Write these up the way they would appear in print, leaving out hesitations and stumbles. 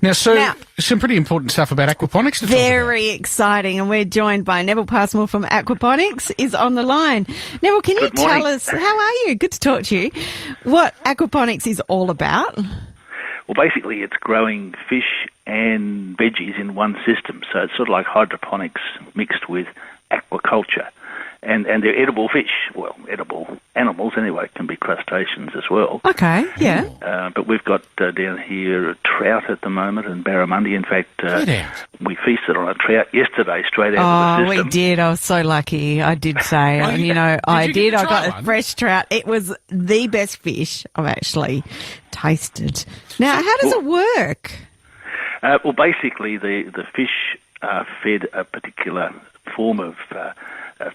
Now, Sue, some pretty important stuff about aquaponics to talk about. Very exciting, and we're joined by Neville Passmore from Aquaponics is on the line. Neville, can you tell us, how are you? Good to talk to you. What aquaponics is all about? Well, basically, it's growing fish and veggies in one system. So it's sort of like hydroponics mixed with aquaculture. And they're edible fish. Well, edible animals anyway, can be crustaceans as well. Okay, yeah. But we've got down here trout at the moment and barramundi. In fact, we feasted on a trout yesterday straight out of the system. We did. I was so lucky. I did say, I got a fresh trout. It was the best fish I've actually tasted. Now, how does it work? Well, basically, the fish are fed a particular form of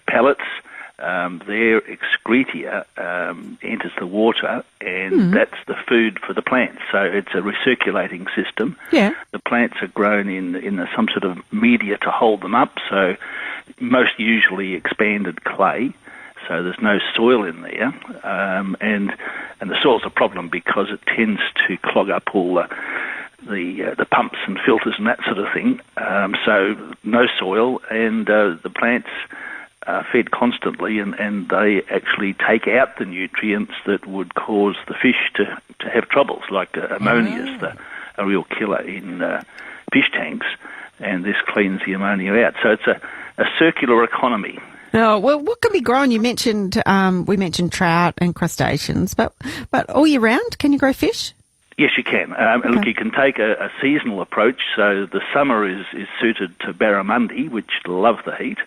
pellets. Their excreta enters the water, and that's the food for the plants. So it's a recirculating system. Yeah. The plants are grown in some sort of media to hold them up, so most usually expanded clay. So there's no soil in there, and the soil's a problem because it tends to clog up all the pumps and filters and that sort of thing. So no soil, and the plants are fed constantly, and they actually take out the nutrients that would cause the fish to have troubles, like ammonia is a real killer in fish tanks, and this cleans the ammonia out. So it's a circular economy. Oh, well, what can be grown? You mentioned, we mentioned trout and crustaceans, but all year round, can you grow fish? Yes, you can. Look, you can take a seasonal approach. So the summer is suited to barramundi, which love the heat.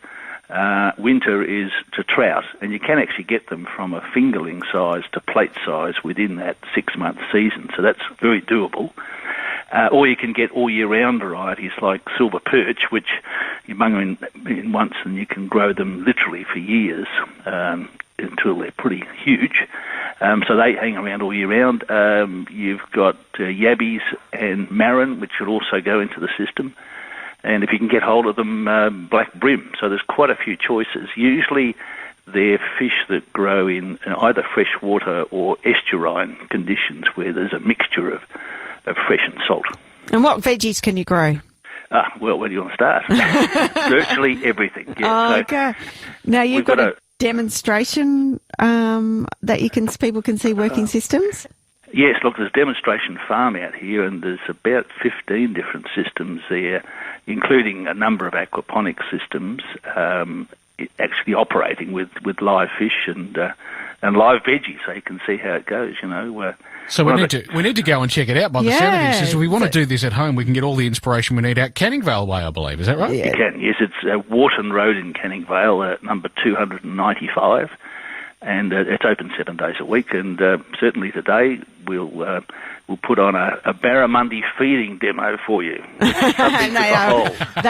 Winter is to trout, and you can actually get them from a fingerling size to plate size within that 6-month season. So that's very doable. Or you can get all-year-round varieties like silver perch, which you bung them in once and you can grow them literally for years until they're pretty huge. So they hang around all year round. You've got yabbies and marron, which should also go into the system. And if you can get hold of them, black brim. So there's quite a few choices. Usually they're fish that grow in either freshwater or estuarine conditions where there's a mixture of fresh and salt. And what veggies can you grow? Well, where do you want to start? Virtually everything. Yeah. Okay. Now you've got a demonstration that people can see working systems? Yes, look, there's a demonstration farm out here, and there's about 15 different systems there, including a number of aquaponic systems actually operating with live fish and live veggies, so you can see how it goes, So we need to go and check it out by the sound of this. If we want to do this at home, we can get all the inspiration we need out Canning Vale way, I believe. Is that right? Yeah. You can, yes. It's Wharton Road in Canning Vale, number 295, and it's open 7 days a week. And certainly today we'll put on a barramundi feeding demo for you. They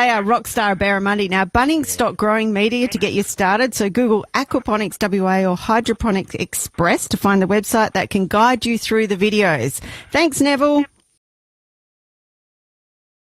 are rockstar barramundi. Now, Bunnings stock growing media to get you started. So Google Aquaponics WA or Hydroponics Express to find the website that can guide you through the videos. Thanks, Neville.